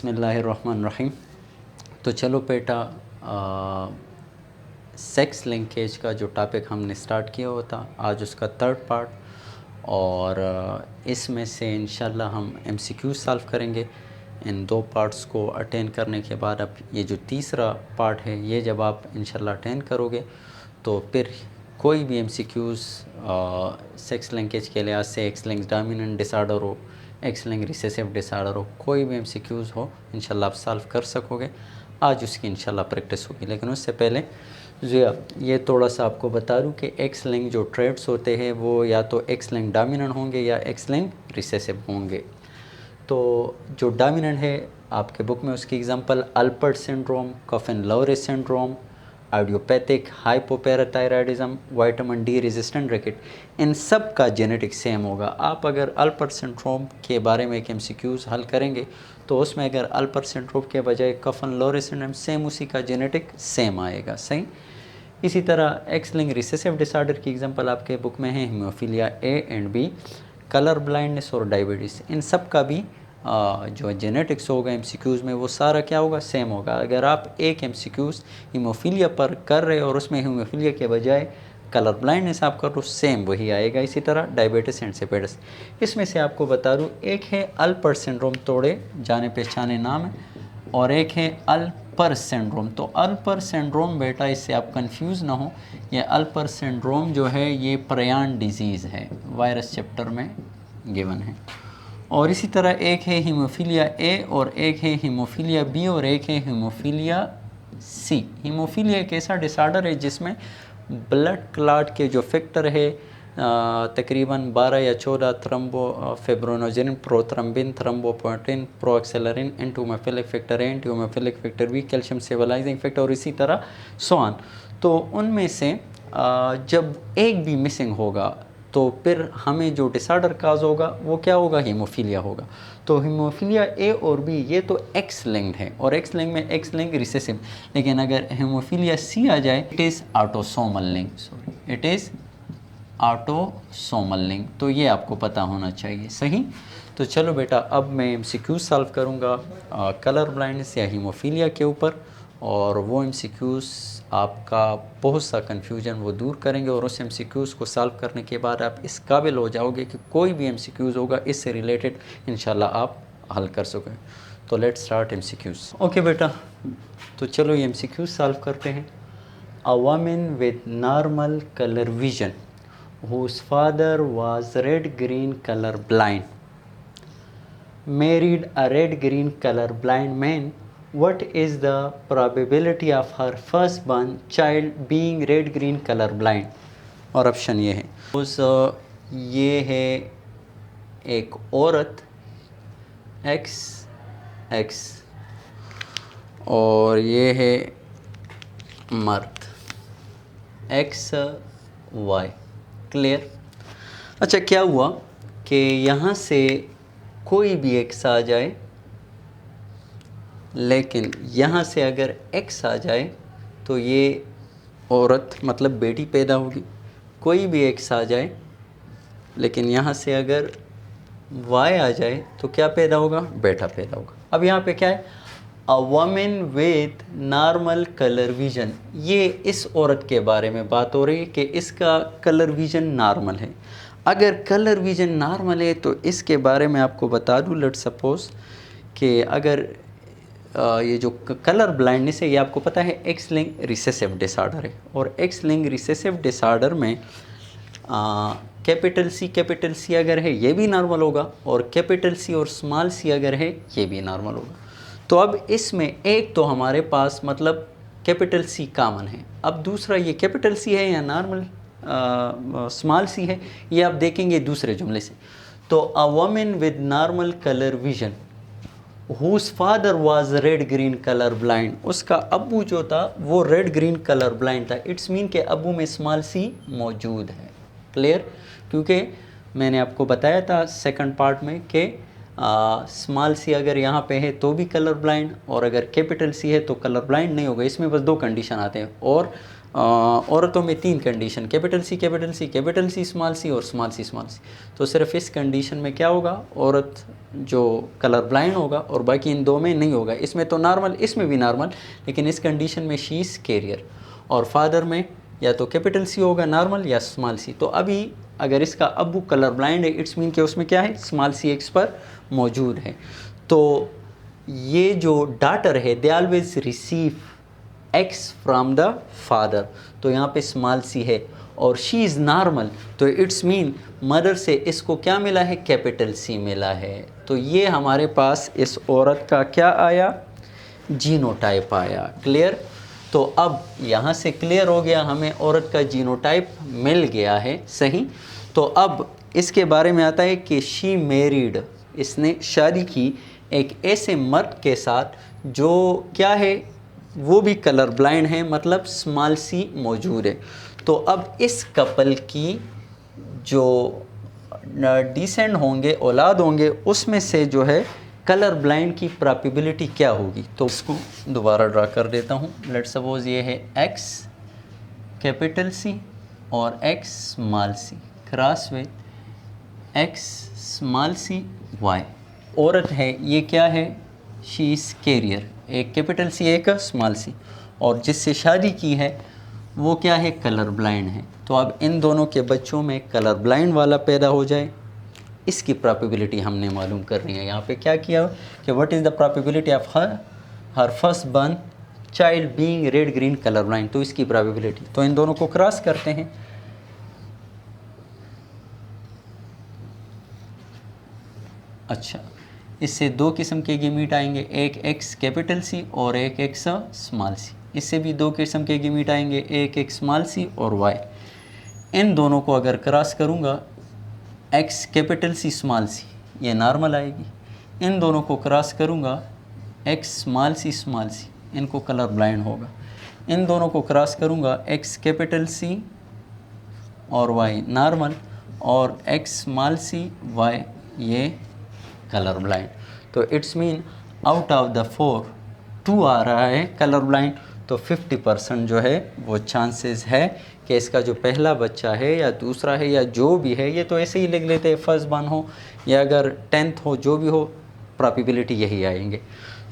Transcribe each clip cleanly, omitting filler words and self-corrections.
बिस्मिल्लाहिर्रहमानिर्रहीम। तो चलो बेटा, सेक्स लिंकेज का जो टॉपिक हमने स्टार्ट किया हुआ था, आज उसका थर्ड पार्ट। और इसमें से इंशाल्लाह हम एमसीक्यू सॉल्व करेंगे। इन दो पार्ट्स को अटेंड करने के बाद अब ये जो तीसरा पार्ट है, ये जब आप इंशाल्लाह अटेंड करोगे तो फिर कोई भी एमसीक्यूज़ सेक्स लिंकेज के लिहाज से, एक्स लिंक्ड डोमिनेंट डिसऑर्डर हो, एक्स लिंक्ड रिसेसिव डिसऑर्डर हो, कोई भी एमसीक्यूज़ हो इंशाल्लाह आप सॉल्व कर सकोगे। आज उसकी इंशाल्लाह प्रैक्टिस होगी, लेकिन उससे पहले ये थोड़ा सा आपको बता दूं कि एक्स लिंक जो ट्रेड्स होते हैं वो या तो एक्स लिंक डोमिनेंट होंगे या एक्स लिंक रिसेसिव होंगे। तो जो डोमिनेंट है, आपके बुक में उसकी example Alport syndrome, Coffin Lowry syndrome, idiopathic hypoparathyroidism, vitamin D resistant rickets, इन सब का जेनेटिक सेम होगा। आप अगर अल्पर्ट सिंड्रोम के बारे में एक एमसीक्यूज़ हल करेंगे तो उसमें अगर अल्पर्ट सिंड्रोम के बजाय कॉफिन लोरेस सिंड्रोम, सेम उसी का जेनेटिक सेम आएगा। सही। इसी तरह एक्स लिंक रिसेसिव डिसऑर्डर की एग्जांपल आपके बुक में है haemophilia A and B, colour blindness और डायबिटीज़। इन सब का भी जो जेनेटिक्स होगा एमसीक्यूज़ में, वो सारा क्या होगा, सेम होगा। अगर आप एक एमसीक्यूज़ हीमोफीलिया पर कर रहे हो और उसमें हीमोफीलिया के बजाय कलर ब्लाइंडनेस आप कर, तो सेम वही आएगा। इसी तरह डायबिटीज़ एंड सेपेटिस। इसमें से आपको बता दूँ, एक है अल्पर्ट सिंड्रोम, थोड़े जाने पहचाने नाम है, और एक है अल्पर सिंड्रोम। तो अल्पर सिंड्रोम बेटा, इससे आप कंफ्यूज ना हो, ये अल्पर सिंड्रोम जो है ये प्रयान डिजीज़ है, वायरस चैप्टर में गिवन है। और इसी तरह एक है हीमोफीलिया ए और एक है हीमोफीलिया बी और एक है हीमोफीलिया सी। हीमोफीलिया एक ऐसा डिसऑर्डर है जिसमें ब्लड क्लॉट के जो फैक्टर है तकरीबन 12 या 14 thrombo fibrinogen, prothrombin, thrombopoietin, proaccelerin, antihaemophilic factor A, antihaemophilic factor B, calcium stabilising factor और इसी तरह सोन। तो उनमें से जब एक भी मिसिंग होगा तो फिर हमें जो डिसऑर्डर काज होगा वो क्या होगा, हीमोफीलिया होगा। तो हीमोफीलिया ए और बी ये तो एक्स लिंक्ड है, और एक्स लिंक में एक्स लिंक रिसेसिव। लेकिन अगर हीमोफीलिया सी आ जाए, it is autosomal link, sorry it is autosomal link. तो ये आपको पता होना चाहिए। सही। तो चलो बेटा, अब मैं एमसीक्यू सॉल्व करूँगा कलर ब्लाइंडनेस या हीमोफीलिया के ऊपर, और वो एमसीक्यूज़ आपका बहुत सा कन्फ्यूजन वो दूर करेंगे, और उस एमसीक्यूज़ को सॉल्व करने के बाद आप इस काबिल हो जाओगे कि कोई भी एमसीक्यूज़ होगा इससे रिलेटेड इंशाल्लाह आप हल कर सकोगे। तो लेट्स स्टार्ट एमसीक्यूज़। ओके बेटा, तो चलो ये एमसीक्यूज़ सॉल्व करते हैं। अ woman with normal colour vision whose father was red green color blind married a red green color blind man. What is the probability of her firstborn child being red green color blind? और option ये है, ये है एक औरत x x, और ये है मर्द एक्स वाई। क्लियर। अच्छा, क्या हुआ कि यहाँ से कोई भी एक्स आ जाए, लेकिन यहाँ से अगर एक्स आ जाए तो ये औरत मतलब बेटी पैदा होगी। कोई भी एक्स आ जाए, लेकिन यहाँ से अगर वाई आ जाए तो क्या पैदा होगा, बेटा पैदा होगा। अब यहाँ पे क्या है, अ woman with normal colour vision. ये इस औरत के बारे में बात हो रही है कि इसका कलर विजन नॉर्मल है। अगर कलर विजन नॉर्मल है तो इसके बारे में आपको बता दूँ, लेट सपोज कि अगर ये जो कलर ब्लाइंडनेस है, ये आपको पता है एक्स लिंक रिसेसिव डिसऑर्डर है, और एक्स लिंक रिसेसिव डिसऑर्डर में कैपिटल सी अगर है ये भी नॉर्मल होगा, और कैपिटल सी और स्मॉल सी अगर है ये भी नॉर्मल होगा। तो अब इसमें एक तो हमारे पास मतलब कैपिटल सी कॉमन है। अब दूसरा, ये कैपिटल सी है या नॉर्मल स्मॉल सी है, ये आप देखेंगे दूसरे जुमले से। तो a woman with normal colour vision whose father was red green colour blind, उसका अब्बू जो था वो रेड ग्रीन कलर ब्लाइंड था। इट्स मीन के अब्बू में स्मॉल सी मौजूद है। क्लियर। क्योंकि मैंने आपको बताया था सेकंड पार्ट में कि स्मॉल सी अगर यहाँ पे है तो भी कलर ब्लाइंड, और अगर कैपिटल सी है तो कलर ब्लाइंड नहीं होगा। इसमें बस 2 कंडीशन आते हैं, और औरतों में 3 condition, capital C capital C capital C small C और स्मॉल सी स्मॉल सी। तो सिर्फ इस कंडीशन में क्या होगा, औरत जो कलर ब्लाइंड होगा, और बाकी इन 2 में नहीं होगा। इसमें तो नॉर्मल, इसमें भी नॉर्मल, लेकिन इस कंडीशन में शी इज़ कैरियर। और फादर में या तो कैपिटल सी होगा नॉर्मल या स्मॉल सी। तो अभी अगर इसका अब्बू कलर ब्लाइंड है, इट्स मीन कि उसमें क्या है, स्मॉल सी एक्स पर मौजूद है। तो ये जो डाटर है, they always receive x from the father, तो यहाँ पे स्मॉल सी है, और शी इज़ नॉर्मल, तो इट्स मीन मदर से इसको क्या मिला है, कैपिटल सी मिला है। तो ये हमारे पास इस औरत का क्या आया, जीनोटाइप आया। क्लियर। तो अब यहाँ से क्लियर हो गया, हमें औरत का जीनोटाइप मिल गया है। सही। तो अब इसके बारे में आता है कि शी मैरिड, इसने शादी की एक ऐसे मर्द के साथ जो क्या है, वो भी कलर ब्लाइंड है, मतलब स्मॉल सी मौजूद है। तो अब इस कपल की जो डिसेंड होंगे, औलाद होंगे, उसमें से जो है कलर ब्लाइंड की प्रोबेबिलिटी क्या होगी। तो इसको दोबारा ड्रा कर देता हूँ। लेट्स सपोज ये है एक्स कैपिटल सी और X small c cross with X small c Y. औरत है, ये क्या है, शी इज़ कैरियर, एक कैपिटल सी एक स्मॉल सी, और जिससे शादी की है वो क्या है, कलर ब्लाइंड है। तो अब इन दोनों के बच्चों में कलर ब्लाइंड वाला पैदा हो जाए, इसकी प्रोबेबिलिटी हमने मालूम करनी है। यहाँ पे क्या किया कि what is the probability of her first burn child being red green colour blind, तो इसकी प्रोबेबिलिटी। तो इन दोनों को क्रॉस करते हैं। अच्छा, इससे 2 किस्म के गेमीट आएंगे, एक एक्स कैपिटल सी और एक एक्स स्मॉल सी। इससे भी 2 किस्म के गेमीट आएंगे, एक एक्स स्मॉल सी और वाई। इन दोनों को अगर क्रॉस करूँगा, एक्स कैपिटल सी स्मॉल सी, ये नॉर्मल आएगी। इन दोनों को क्रॉस करूँगा, एक्स स्मॉल सी, इनको कलर ब्लाइंड होगा। इन दोनों को क्रॉस करूँगा, एक्स कैपिटल सी और वाई नॉर्मल, और एक्स स्मॉल सी वाई ये कलर ब्लाइंड। तो it's mean out of the 4 2 आ रहा है कलर ब्लाइंड। तो 50% जो है वो चांसेस है कि इसका जो पहला बच्चा है या दूसरा है या जो भी है, ये तो ऐसे ही लिख लेते हैं, फर्स्ट बर्न हो या अगर 10th हो, जो भी हो, प्रोबेबिलिटी यही आएंगे।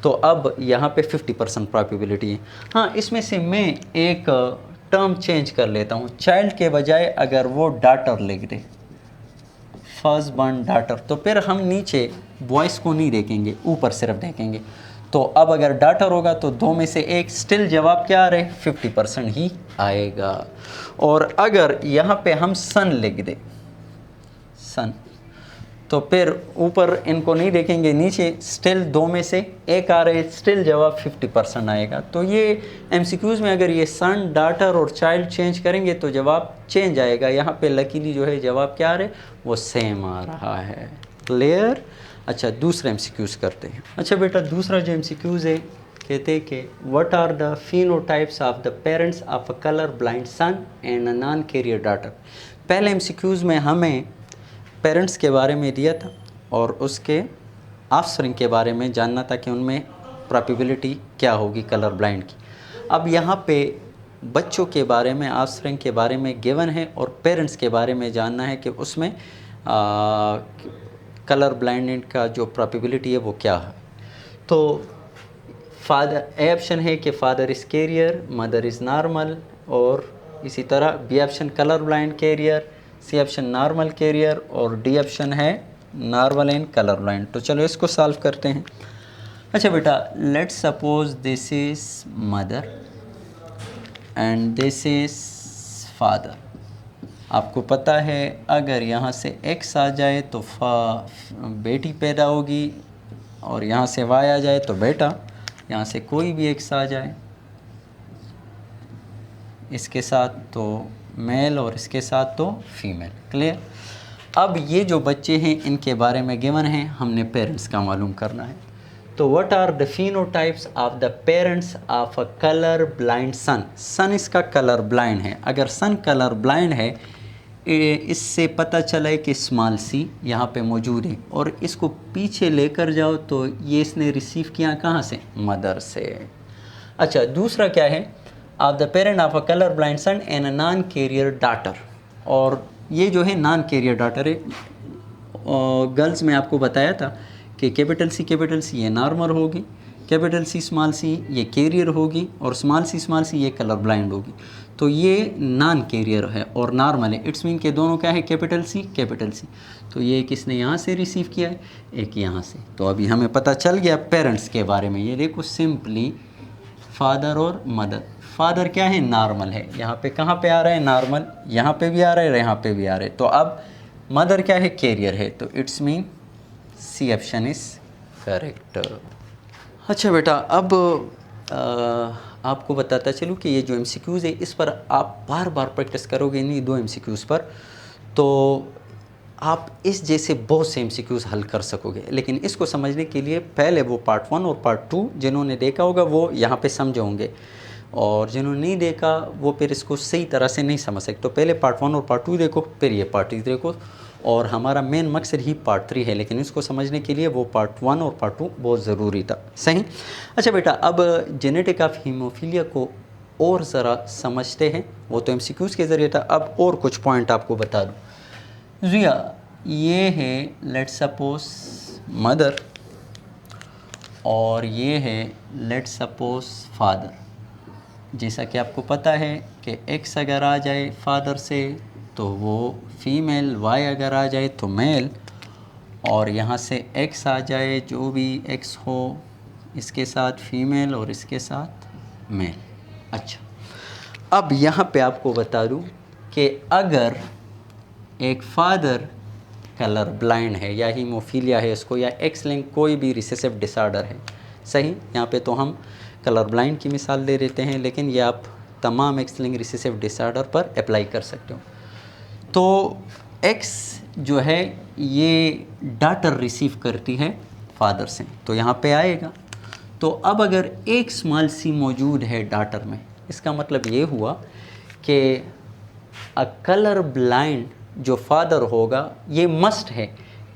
तो अब यहाँ पे 50% प्रोबेबिलिटी है। हाँ, इसमें से मैं एक टर्म चेंज कर लेता हूँ, चाइल्ड के बजाय अगर वो डाटर लिख दे, फर्स्ट बर्न डाटर, तो फिर हम नीचे वॉइस को नहीं देखेंगे, ऊपर सिर्फ देखेंगे। तो अब अगर डाटर होगा तो 2 में से 1, स्टिल जवाब क्या आ रहे, 50% ही आएगा। और अगर यहाँ पे हम सन लिख दे, सन, तो फिर ऊपर इनको नहीं देखेंगे, नीचे स्टिल 2 में से 1 आ रहे, स्टिल जवाब 50% आएगा। तो ये एमसीक्यूज़ में अगर ये सन, डाटर और चाइल्ड चेंज करेंगे तो जवाब चेंज आएगा। यहाँ पे लकीली जो है जवाब क्या आ रहे, वो सेम आ रहा है। क्लियर। अच्छा, दूसरा एमसीक्यूज़ करते हैं। अच्छा बेटा, दूसरा जो एमसीक्यूज़ है, कहते हैं कि what are the phenotypes of the parents of a colour blind son and a non carrier daughter. पहले एमसीक्यूज़ में हमें पेरेंट्स के बारे में दिया था और उसके ऑफस्प्रिंग के बारे में जानना था कि उनमें प्रोबेबिलिटी क्या होगी कलर ब्लाइंड की। अब यहाँ पे बच्चों के बारे में, ऑफस्प्रिंग के बारे में गिवन है, और पेरेंट्स के बारे में जानना है कि उसमें कलर ब्लाइंड का जो प्रोबेबिलिटी है वो क्या है। तो फादर, ए ऑप्शन है कि father is carrier, mother is normal, और इसी तरह B option colour blind carrier, C option normal carrier, और डी ऑप्शन है नॉर्मल एंड कलर ब्लाइंड। तो चलो इसको सॉल्व करते हैं। अच्छा बेटा, let's suppose this is mother and this is father. आपको पता है अगर यहाँ से x आ जाए तो बेटी पैदा होगी, और यहाँ से y आ जाए तो बेटा, यहाँ से कोई भी x आ जाए इसके साथ तो मेल और इसके साथ तो फीमेल। क्लियर। अब ये जो बच्चे हैं इनके बारे में गिवन है, हमने पेरेंट्स का मालूम करना है। तो what are the phenotypes of the parents of a colour blind son. Son इसका कलर ब्लाइंड है। अगर सन कलर ब्लाइंड है, इससे पता चला है कि स्मॉल सी यहाँ पे मौजूद है, और इसको पीछे लेकर जाओ तो ये इसने रिसीव किया कहाँ से, मदर से। अच्छा, दूसरा क्या है, of the parent of a colour blind son and a non carrier daughter, और ये जो है नॉन कैरियर डॉटर है। गर्ल्स में आपको बताया था कि कैपिटल सी ये नॉर्मल होगी, कैपिटल सी स्मॉल सी ये कैरियर होगी, और स्मॉल सी ये कलर ब्लाइंड होगी। तो ये नॉन कैरियर है और नॉर्मल है, इट्स मीन के दोनों क्या है, कैपिटल सी। तो ये किसने यहाँ से रिसीव किया है, एक यहाँ से। तो अभी हमें पता चल गया पेरेंट्स के बारे में। ये देखो सिंपली फादर और मदर। फादर क्या है, नॉर्मल है, यहाँ पे कहाँ पे आ रहा है, नॉर्मल, यहाँ पे भी आ रहा है और यहाँ पे भी आ रहा है। तो अब मदर क्या है, कैरियर है, तो it's mean C option is correct. अच्छा बेटा, अब आपको बताता चलूँ कि ये जो एमसीक्यूज़ है इस पर आप बार बार प्रैक्टिस करोगे इन्हीं दो एमसीक्यूज़ पर, तो आप इस जैसे बहुत से एमसीक्यूज़ हल कर सकोगे। लेकिन इसको समझने के लिए पहले वो पार्ट 1 और पार्ट 2 जिन्होंने देखा होगा वो यहाँ पे समझे होंगे, और जिन्होंने नहीं देखा वो फिर इसको सही तरह से नहीं समझ सकते। तो पहले पार्ट 1 और पार्ट 2 देखो, फिर ये पार्ट 3 देखो, और हमारा मेन मकसद ही पार्ट 3 है, लेकिन इसको समझने के लिए वो पार्ट 1 और पार्ट 2 बहुत ज़रूरी था। सही। अच्छा बेटा, अब जेनेटिक ऑफ हीमोफीलिया को और ज़रा समझते हैं। वो तो एमसीक्यूज़ के ज़रिए था, अब और कुछ पॉइंट आपको बता दूँ। जिया, ये है लेट्स सपोज मदर, और ये है लेट्स सपोज फादर। जैसा कि आपको पता है कि एक्स अगर आ जाए फादर से तो वो फीमेल, वाई अगर आ जाए तो मेल, और यहाँ से एक्स आ जाए, जो भी एक्स हो, इसके साथ फीमेल और इसके साथ मेल। अच्छा, अब यहाँ पे आपको बता दूँ कि अगर एक फादर कलर ब्लाइंड है या हीमोफीलिया है इसको, या एक्स लिंक कोई भी रिसेसिव डिसऑर्डर है, सही, यहाँ पे तो हम कलर ब्लाइंड की मिसाल दे देते हैं, लेकिन ये आप तमाम एक्स लिंक रिसेसिव डिसऑर्डर पर अप्लाई कर सकते हो। तो एक्स जो है ये डॉटर रिसीव करती है फादर से, तो यहाँ पे आएगा। तो अब अगर एक स्मॉल सी मौजूद है डॉटर में, इसका मतलब ये हुआ कि अ कलर ब्लाइंड जो फादर होगा, ये मस्ट है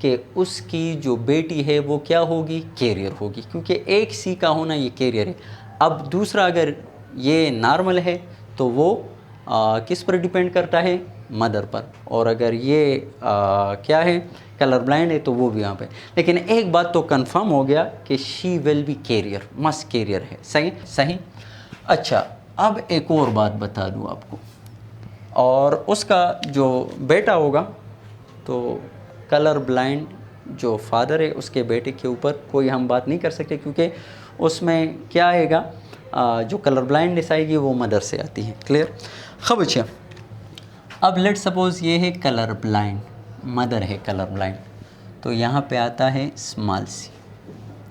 कि उसकी जो बेटी है वो क्या होगी, कैरियर होगी, क्योंकि एक सी का होना ये कैरियर है। अब दूसरा, अगर ये नॉर्मल है तो वो किस पर डिपेंड करता है, मदर पर, और अगर ये क्या है, कलर ब्लाइंड है, तो वो भी यहाँ पे। लेकिन एक बात तो कंफर्म हो गया कि she will be carrier, must carrier है। सही। अच्छा, अब एक और बात बता दूँ आपको, और उसका जो बेटा होगा, तो कलर ब्लाइंड जो फादर है उसके बेटे के ऊपर कोई हम बात नहीं कर सकते, क्योंकि उसमें क्या आएगा, जो कलर ब्लाइंडनेस आएगी वो मदर से आती है। क्लियर। खब अच्छा, अब लेट सपोज ये है कलर ब्लाइंड, मदर है कलर ब्लाइंड, तो यहाँ पे आता है स्मॉल सी।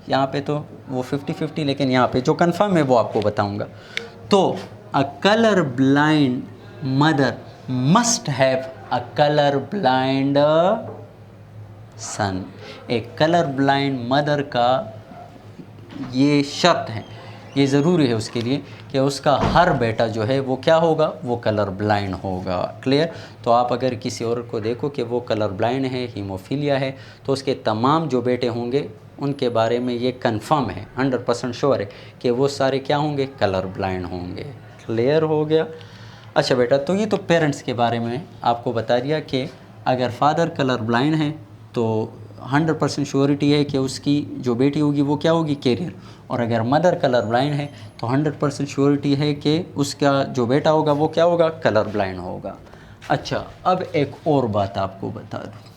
यहाँ पे तो वो 50-50, लेकिन यहाँ पे जो कंफर्म है वो आपको बताऊँगा। तो a colour blind mother must have a colour blind son. एक कलर ब्लाइंड मदर का ये शर्त है, ये ज़रूरी है उसके लिए कि उसका हर बेटा जो है वो क्या होगा, वो कलर ब्लाइंड होगा। क्लियर। तो आप अगर किसी और को देखो कि वो कलर ब्लाइंड है, हीमोफीलिया है, तो उसके तमाम जो बेटे होंगे उनके बारे में ये कंफर्म है, 100% श्योर है कि वो सारे क्या होंगे, कलर ब्लाइंड होंगे। क्लियर हो गया। अच्छा बेटा, तो ये तो पेरेंट्स के बारे में आपको बता दिया कि अगर फादर कलर ब्लाइंड है तो 100% श्योरिटी है कि उसकी जो बेटी होगी वो क्या होगी, कैरियर, और अगर मदर कलर ब्लाइंड है तो 100% श्योरिटी है कि उसका जो बेटा होगा वो क्या होगा, कलर ब्लाइंड होगा। अच्छा, अब एक और बात आपको बता दूँ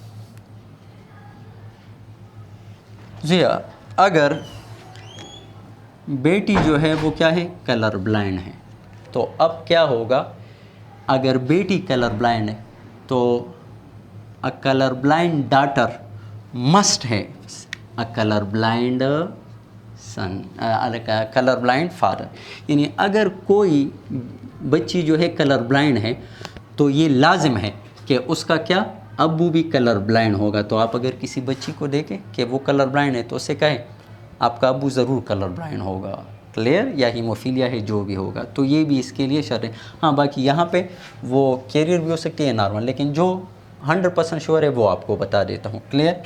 जी, अगर बेटी जो है वो क्या है, कलर ब्लाइंड है, तो अब क्या होगा, अगर बेटी कलर ब्लाइंड है तो a colour blind daughter must है अ कलर ब्लाइंड सन, कलर ब्लाइंड फादर। यानी अगर कोई बच्ची जो है कलर ब्लाइंड है तो ये लाजिम है कि उसका क्या, अब्बू भी कलर ब्लाइंड होगा। तो आप अगर किसी बच्ची को देखें कि वो कलर ब्लाइंड है तो उससे कहें आपका अब्बू ज़रूर कलर ब्लाइंड होगा। क्लियर, या हीमोफीलिया है जो भी होगा, तो ये भी इसके लिए शर्त है। हाँ, बाकी यहाँ पे वो कैरियर भी हो सकती है नॉर्मल, लेकिन जो 100% श्योर है वो आपको बता देता हूँ। क्लियर।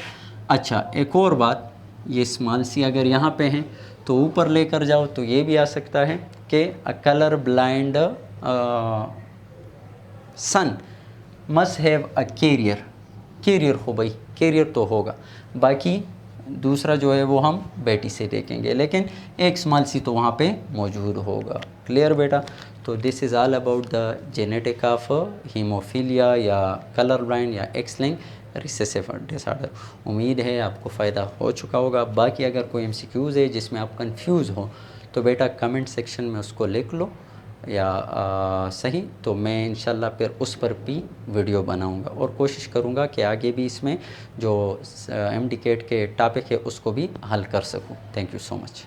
अच्छा, एक और बात, ये स्मॉल सी अगर यहाँ पे हैं तो ऊपर लेकर जाओ तो ये भी आ सकता है कि a colour blind son must have a carrier. Carrier हो भाई, कैरियर तो होगा, बाकी दूसरा जो है वो हम बेटी से देखेंगे, लेकिन एक स्मॉल सी तो वहाँ पे मौजूद होगा। क्लियर बेटा। तो this is all about the genetic of haemophilia या कलर ब्लाइंड या एक्स लिंक्ड रिसेसिव डिसऑर्डर। उम्मीद है आपको फ़ायदा हो चुका होगा। बाकी अगर कोई एमसीक्यूज़ है जिसमें आप कंफ्यूज हो तो बेटा कमेंट सेक्शन में उसको लिख लो या सही, तो मैं इंशाल्लाह फिर उस पर भी वीडियो बनाऊंगा और कोशिश करूंगा कि आगे भी इसमें जो एमडी कैट के टॉपिक है उसको भी हल कर सकूं। Thank you so much.